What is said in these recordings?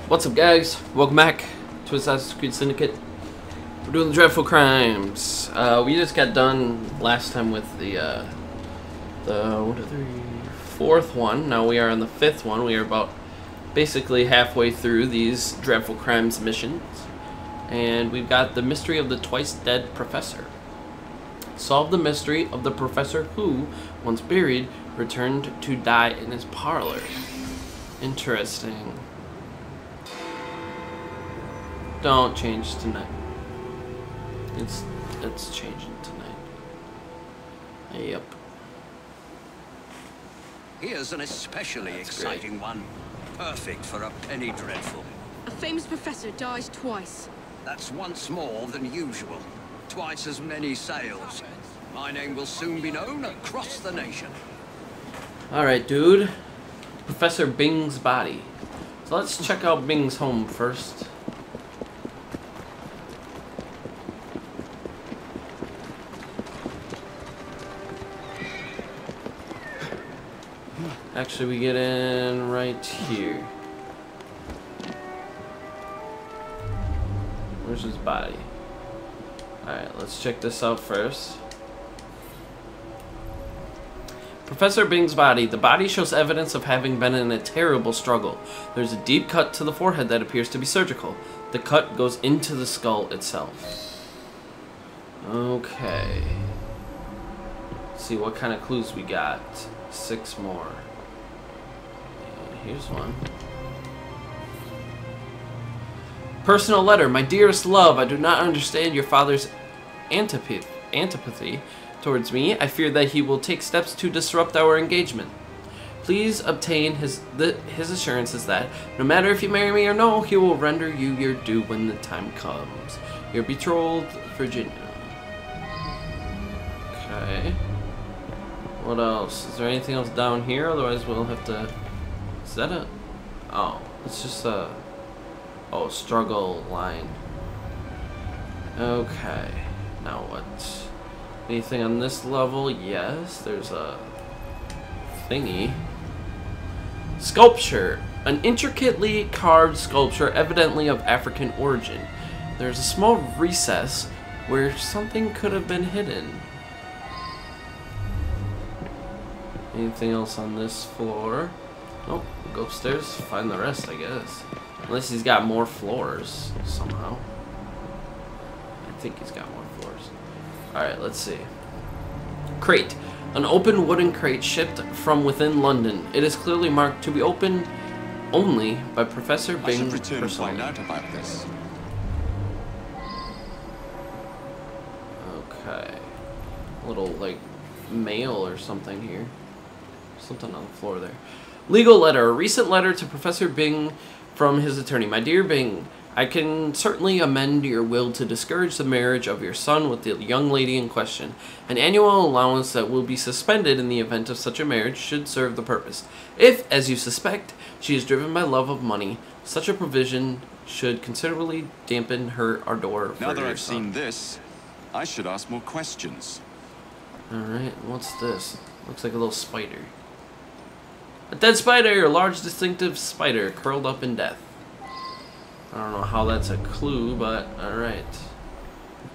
What's up, guys? Welcome back to Assassin's Creed Syndicate. We're doing the Dreadful Crimes. We just got done last time with the fourth one. Now we are on the fifth one. We are about basically halfway through these Dreadful Crimes missions. And we've got the mystery of the twice dead professor. Solve the mystery of the professor who, once buried, returned to die in his parlor. Interesting. Don't change tonight. It's changing tonight. Yep. Here's an especially exciting one. Perfect for a penny dreadful. A famous professor dies twice. That's once more than usual. Twice as many sales. My name will soon be known across the nation. Alright, dude. Professor Bing's body. So let's check out Bing's home first. Actually, we get in right here. Where's his body? Alright, let's check this out first. Professor Bing's body. The body shows evidence of having been in a terrible struggle. There's a deep cut to the forehead that appears to be surgical. The cut goes into the skull itself. Okay. Let's see what kind of clues we got. 6 more. Here's one. Personal letter. My dearest love, I do not understand your father's antipathy towards me. I fear that he will take steps to disrupt our engagement. Please obtain his assurances that, no matter if you marry me or no, he will render you your due when the time comes. Your betrothed, Virginia. Okay. What else? Is there anything else down here? Otherwise we'll have to... Is that a... Oh, it's just a... Oh, struggle line. Okay. Now what? Anything on this level? Yes, there's a... thingy. Sculpture. An intricately carved sculpture, evidently of African origin. There's a small recess where something could have been hidden. Anything else on this floor? Nope. We'll go upstairs, find the rest, I guess. Unless he's got more floors somehow. I think he's got more floors. Alright, let's see. Crate. An open wooden crate shipped from within London. It is clearly marked to be open only by Professor Bing personally. To find out about this. Okay. A little, like, mail or something here. Something on the floor there. Legal letter. A recent letter to Professor Bing from his attorney. My dear Bing, I can certainly amend your will to discourage the marriage of your son with the young lady in question. An annual allowance that will be suspended in the event of such a marriage should serve the purpose. If, as you suspect, she is driven by love of money, such a provision should considerably dampen her ardor for your son. Now that I've seen this, I should ask more questions. Alright, what's this? Looks like a little spider. A dead spider! A large distinctive spider curled up in death. I don't know how that's a clue, but alright.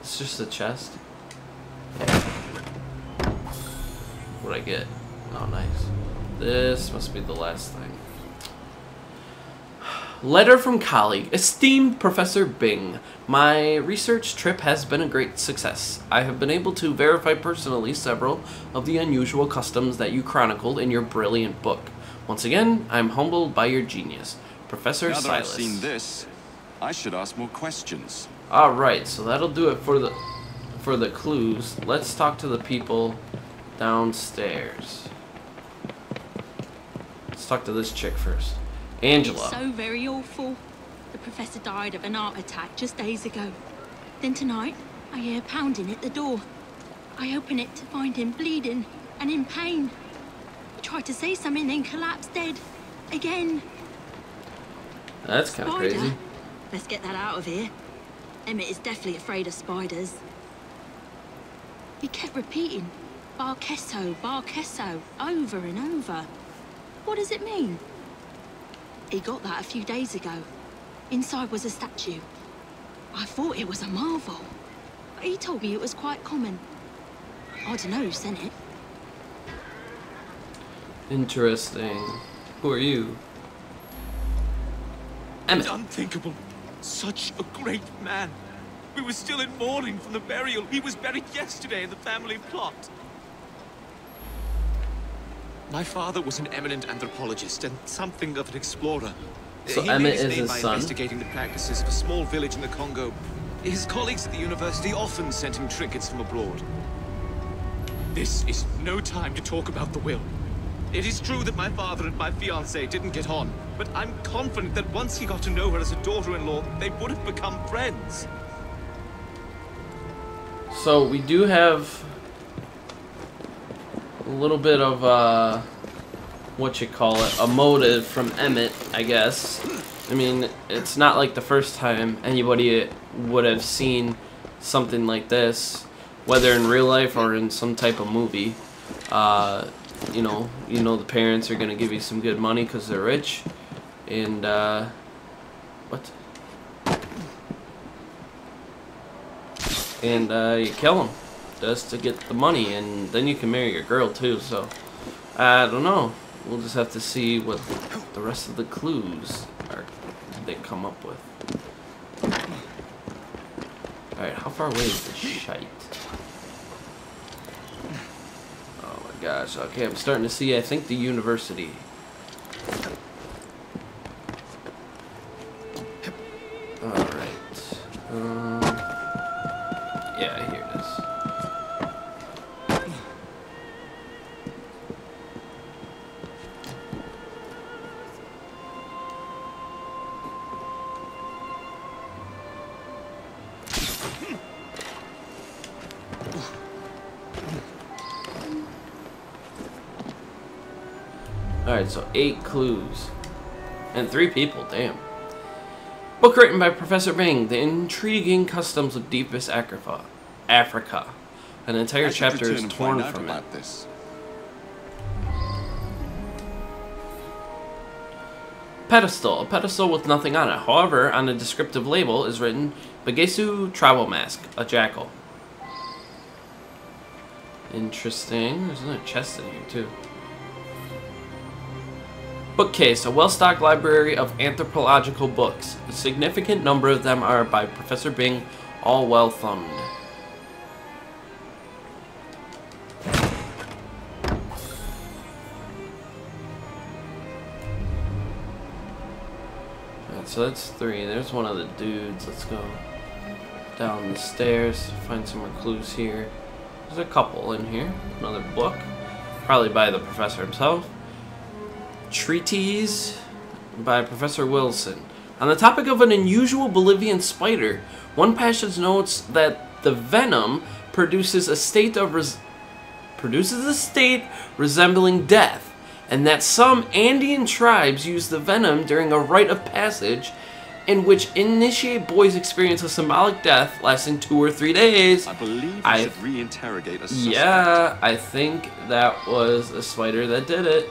It's just a chest. Yeah. What'd I get? Oh, nice. This must be the last thing. Letter from colleague. Esteemed Professor Bing, my research trip has been a great success. I have been able to verify personally several of the unusual customs that you chronicled in your brilliant book. Once again, I am humbled by your genius. Professor Silas. Now that I've seen this, I should ask more questions. Alright, so that'll do it for the clues. Let's talk to the people downstairs. Let's talk to this chick first. Angela. It's so very awful. The professor died of an heart attack just days ago. Then tonight, I hear pounding at the door. I open it to find him bleeding and in pain. He tried to say something, then collapsed dead. Again. That's kind of crazy. Let's get that out of here. Emmett is definitely afraid of spiders. He kept repeating, Barkesso, Barkesso, over and over. What does it mean? He got that a few days ago. Inside was a statue. I thought it was a marvel. He told me it was quite common. I don't know who sent it. Interesting. Who are you? Emmett. It's unthinkable. Such a great man. We were still in mourning from the burial. He was buried yesterday in the family plot. My father was an eminent anthropologist and something of an explorer. So he Emmett made his is name his by son? investigating the practices of a small village in the Congo. His colleagues at the university often sent him trinkets from abroad. This is no time to talk about the will. It is true that my father and my fiancée didn't get on, but I'm confident that once he got to know her as a daughter-in-law, they would have become friends. So we do have a little bit of what you call it, a motive from Emmett, I guess. I mean, it's not like the first time anybody would have seen something like this, whether in real life or in some type of movie. You know the parents are gonna give you some good money because they're rich, and what? And you kill them just to get the money, and then you can marry your girl too. So I don't know. We'll just have to see what the rest of the clues are they come up with. All right, how far away is the shite? Oh my gosh. Okay, I'm starting to see. I think the university. All right. Yeah, here it is. Alright, so 8 clues. And 3 people, damn. Book written by Professor Bing, The Intriguing Customs of Deepest Africa. An entire chapter is torn from it. This. Pedestal. A pedestal with nothing on it. However, on the descriptive label is written Bagesu Travel Mask, a jackal. Interesting. There's another chest in here too. Bookcase, a well-stocked library of anthropological books. A significant number of them are by Professor Bing, all well thumbed. Alright, so that's 3. There's one of the dudes. Let's go down the stairs, find some more clues here. There's a couple in here. Another book, probably by the professor himself. Treatise by Professor Wilson. On the topic of an unusual Bolivian spider, one passage notes that the venom produces a state resembling death, and that some Andean tribes use the venom during a rite of passage in which initiate boys experience a symbolic death lasting 2 or 3 days. I believe I should reinterrogate a suspect. Yeah, I think that was a spider that did it.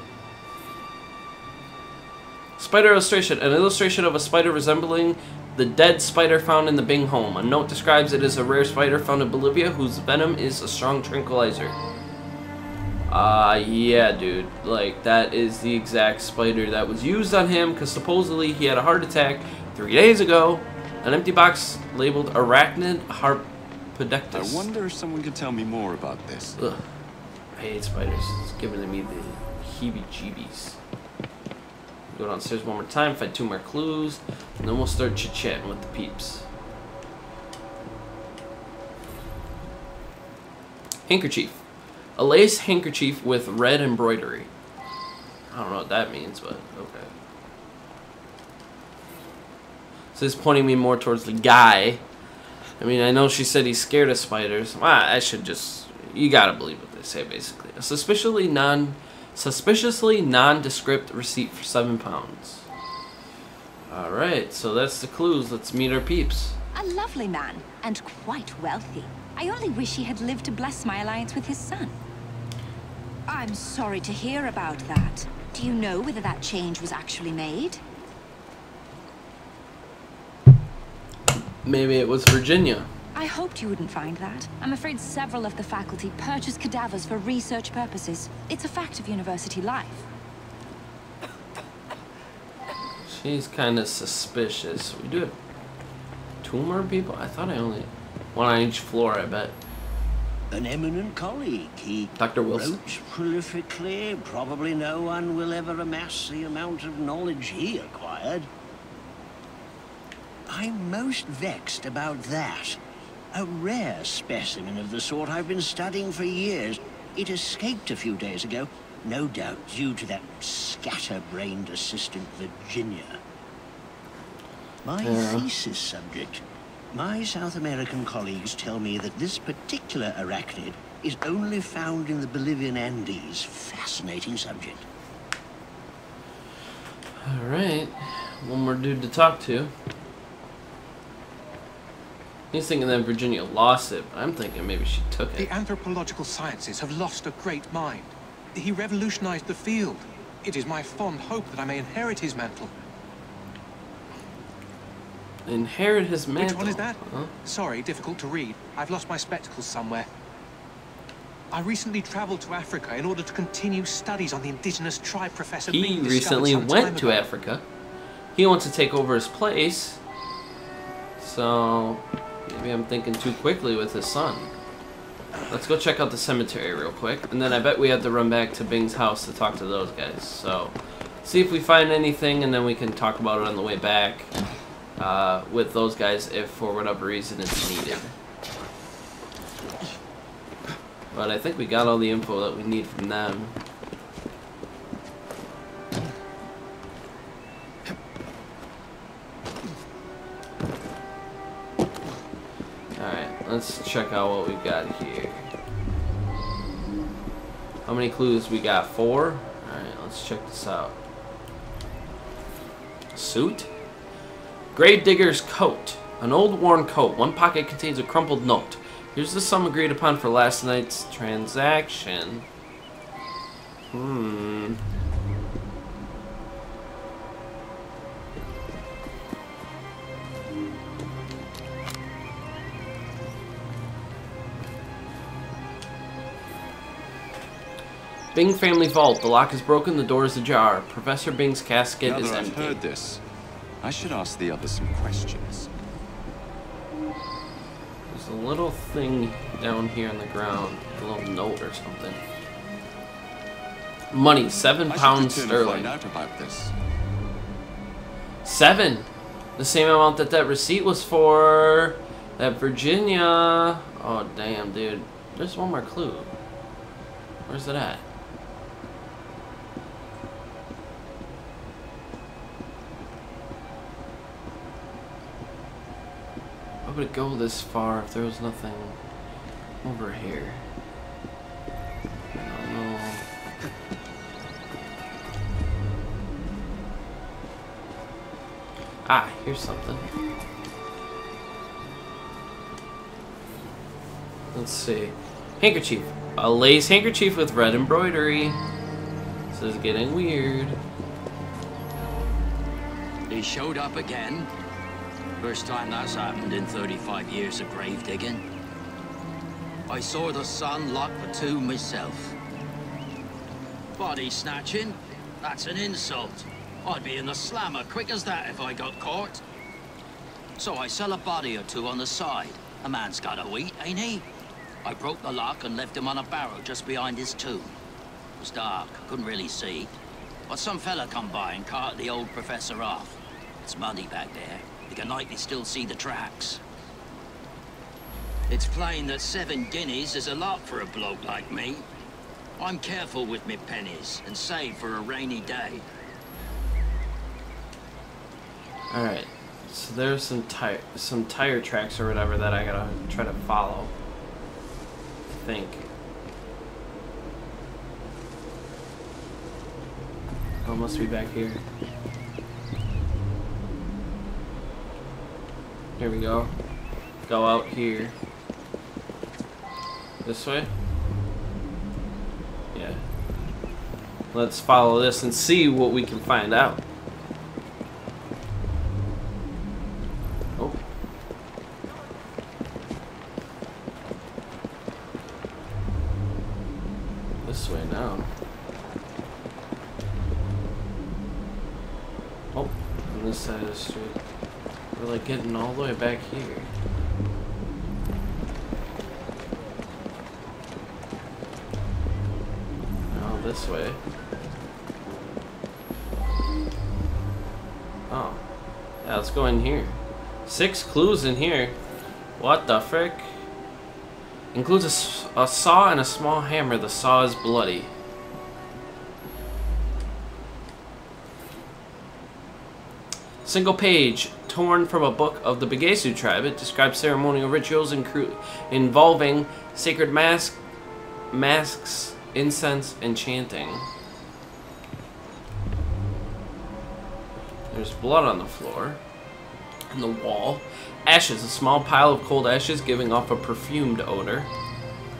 Spider illustration. An illustration of a spider resembling the dead spider found in the Bing home. A note describes it as a rare spider found in Bolivia whose venom is a strong tranquilizer. Yeah, dude. Like, that is the exact spider that was used on him because supposedly he had a heart attack 3 days ago. An empty box labeled Arachnid Harpodectus. I wonder if someone could tell me more about this. Ugh. I hate spiders. It's giving me the heebie-jeebies. Go downstairs one more time, find 2 more clues, and then we'll start chit-chatting with the peeps. Handkerchief. A lace handkerchief with red embroidery. I don't know what that means, but okay. So this is pointing me more towards the guy. I mean, I know she said he's scared of spiders. Well, I should just... You gotta believe what they say, basically. A suspiciously nondescript receipt for £7. Alright, so that's the clues. Let's meet our peeps. A lovely man, and quite wealthy. I only wish he had lived to bless my alliance with his son. I'm sorry to hear about that. Do you know whether that change was actually made? Maybe it was Virginia. I hoped you wouldn't find that. I'm afraid several of the faculty purchase cadavers for research purposes. It's a fact of university life. She's kind of suspicious. We do have 2 more people? I thought I only... 1 on each floor, I bet. An eminent colleague. He Dr. Wilson. wrote prolifically. Probably no one will ever amass the amount of knowledge he acquired. I'm most vexed about that. A rare specimen of the sort I've been studying for years. It escaped a few days ago, no doubt due to that scatterbrained assistant Virginia. My thesis subject. My South American colleagues tell me that this particular arachnid is only found in the Bolivian Andes. Fascinating subject. Alright. One more dude to talk to. He's thinking that Virginia lost it, but I'm thinking maybe she took it. The anthropological sciences have lost a great mind. He revolutionized the field. It is my fond hope that I may inherit his mantle. Inherit his mantle? Which one is that? Huh? Sorry, difficult to read. I've lost my spectacles somewhere. I recently traveled to Africa in order to continue studies on the indigenous tribe Professor He Bing recently discovered some time went to ago. Africa. He wants to take over his place. So, maybe I'm thinking too quickly with his son. Let's go check out the cemetery real quick. And then I bet we have to run back to Bing's house to talk to those guys. So, see if we find anything and then we can talk about it on the way back with those guys if for whatever reason it's needed. But I think we got all the info that we need from them. Alright, let's check out what we got here. How many clues we got? 4? Alright, let's check this out. Suit? Grave digger's coat. An old worn coat. One pocket contains a crumpled note. Here's the sum agreed upon for last night's transaction. Bing family vault. The lock is broken, the door is ajar. Professor Bing's casket Now is that I've empty. heard this, I should ask the others some questions. There's a little thing down here on the ground. A little note or something. Money, £7 I should sterling. find out about this. 7! The same amount that that receipt was for. That Virginia. Oh, damn, dude. There's one more clue. Where's it at? Why would it go this far if there was nothing over here? I don't know. Ah, here's something. Let's see. Handkerchief. A lace handkerchief with red embroidery. This is getting weird. He showed up again. First time that's happened in 35 years of grave digging. I saw the son lock the tomb myself. Body snatching? That's an insult. I'd be in the slammer quick as that if I got caught. So I sell a body or 2 on the side. A man's gotta eat, ain't he? I broke the lock and left him on a barrow just behind his tomb. It was dark, couldn't really see. But some fella come by and carted the old professor off. It's muddy back there. You can likely still see the tracks. It's plain that 7 guineas is a lot for a bloke like me. I'm careful with me pennies and save for a rainy day. Alright. So there's some tire tracks or whatever that I gotta try to follow. I think. Oh, it must be back here. Here we go. Go out here. This way? Yeah. Let's follow this and see what we can find out. Oh. Oh, on this side of the street. We're like getting all the way back here. Oh, this way. Oh. Yeah, let's go in here. 6 clues in here. What the frick? Includes a saw and a small hammer. The saw is bloody. Single page torn from a book of the Bigesu tribe. It describes ceremonial rituals involving sacred masks, incense, and chanting. There's blood on the floor. On the wall. Ashes. A small pile of cold ashes giving off a perfumed odor.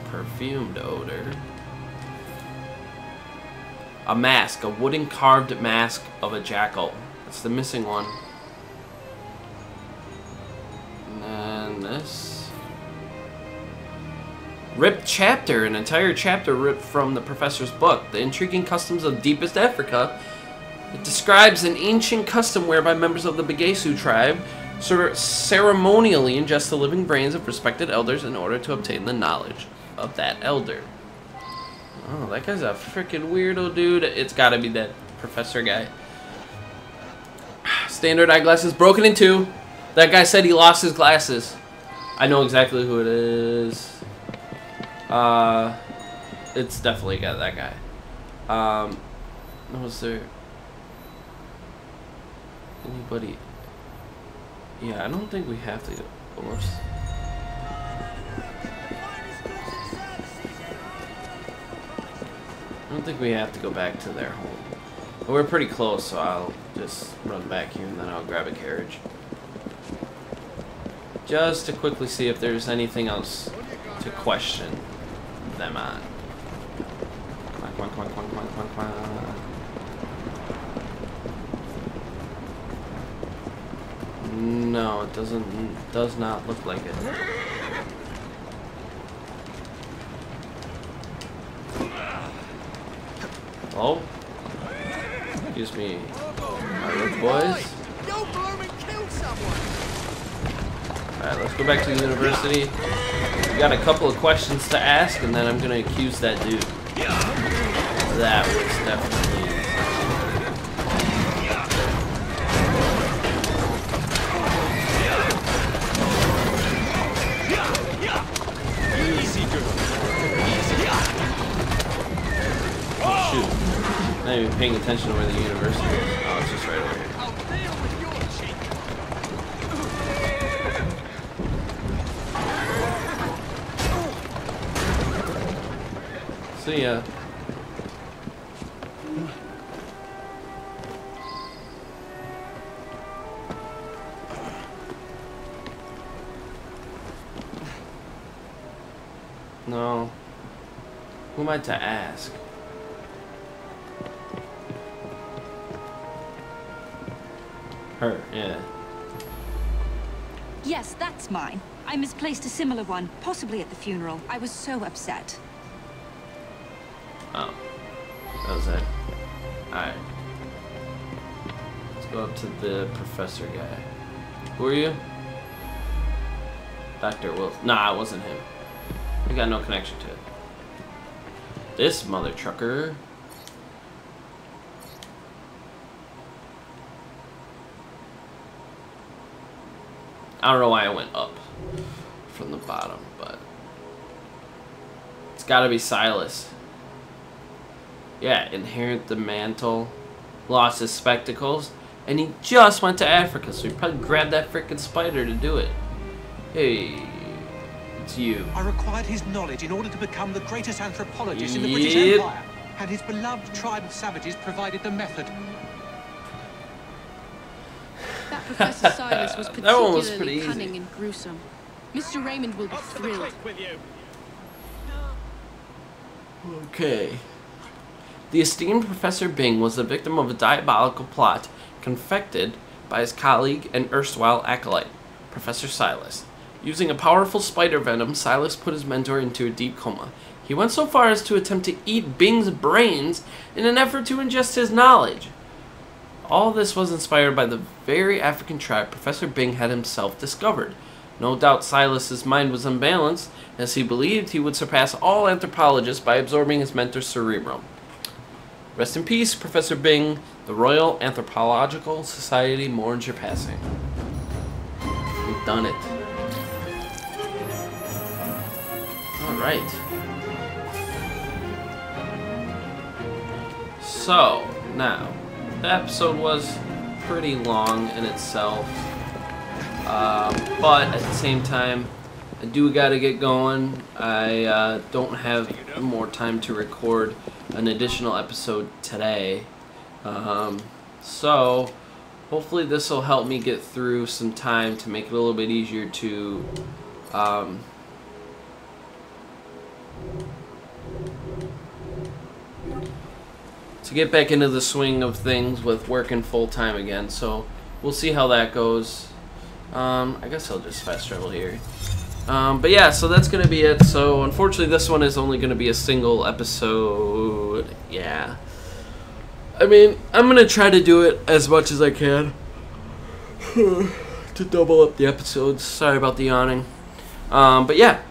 Perfumed odor. A mask. A wooden carved mask of a jackal. That's the missing one. And then this. Ripped chapter. An entire chapter ripped from the professor's book. The intriguing customs of deepest Africa. It describes an ancient custom whereby members of the Bigesu tribe ceremonially ingest the living brains of respected elders in order to obtain the knowledge of that elder. Oh, that guy's a freaking weirdo, dude. It's gotta be that professor guy. Standard eyeglasses broken in 2. That guy said he lost his glasses. I know exactly who it is. It's definitely that guy. Was there anybody? Yeah, I don't think we have to. Whoops. I don't think we have to go back to their home. But we're pretty close, so I'll just run back here and then I'll grab a carriage. Just to quickly see if there's anything else to question them on. Come on, come on, come on, come on, come on, come on. No, it does not look like it. Oh, excuse me, alright, boys. Alright, let's go back to the university. We got a couple of questions to ask, and then I'm gonna accuse that dude. That was definitely. Not even paying attention to where the university is. Oh, it's just right over here. See ya. No. Who am I to ask? Her, yeah. Yes, that's mine. I misplaced a similar one, possibly at the funeral. I was so upset. Oh. That was it. Alright. Let's go up to the professor guy. Who are you? Dr. Wilson. Nah, it wasn't him. I got no connection to it. This mother trucker. I don't know why I went up from the bottom, but it's gotta be Silas. Yeah, inherit the mantle, lost his spectacles, and he just went to Africa, so he probably grabbed that frickin' spider to do it. Hey, it's you. I required his knowledge in order to become the greatest anthropologist in the British Empire, and his beloved tribe of savages provided the method. That Professor Silas was particularly cunning and gruesome. Mr. Raymond will be thrilled. Okay. The esteemed Professor Bing was the victim of a diabolical plot confected by his colleague and erstwhile acolyte, Professor Silas. Using a powerful spider venom, Silas put his mentor into a deep coma. He went so far as to attempt to eat Bing's brains in an effort to ingest his knowledge. All this was inspired by the very African tribe Professor Bing had himself discovered. No doubt Silas's mind was unbalanced, as he believed he would surpass all anthropologists by absorbing his mentor's cerebrum. Rest in peace, Professor Bing. The Royal Anthropological Society mourns your passing. We've done it. Alright. So, now, the episode was pretty long in itself. But at the same time, I do gotta get going. I don't have more time to record an additional episode today. So hopefully this will help me get through some time to make it a little bit easier to get back into the swing of things with working full time again. So we'll see how that goes. I guess I'll just fast travel here. But yeah, so that's gonna be it. So unfortunately this one is only gonna be a single episode. Yeah, I mean, I'm gonna try to do it as much as I can to double up the episodes. Sorry about the yawning. But yeah,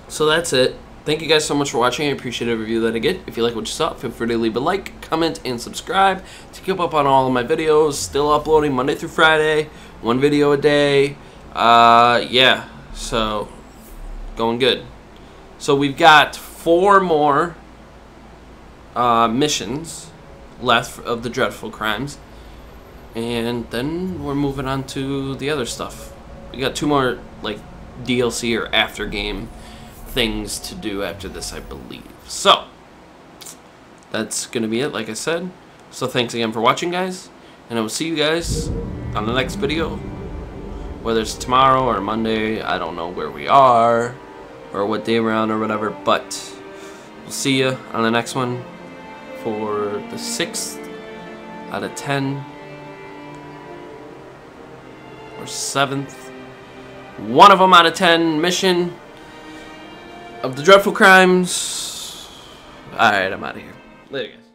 so that's it. Thank you guys so much for watching. I appreciate every review that I get. If you like what you saw, feel free to leave a like, comment, and subscribe to keep up on all of my videos. Still uploading Monday through Friday, 1 video a day. Yeah, so going good. So we've got 4 more missions left of the Dreadful Crimes, and then we're moving on to the other stuff. We got 2 more like DLC or after game things to do after this, I believe. So that's gonna be it, like I said. So thanks again for watching, guys, and I will see you guys on the next video, whether it's tomorrow or Monday. I don't know where we are or what day we're on or whatever, but we'll see you on the next one for the 6th out of 10 or 7th, 1 of them out of 10 mission of the Dreadful Crimes. Alright, I'm out of here. Later, guys.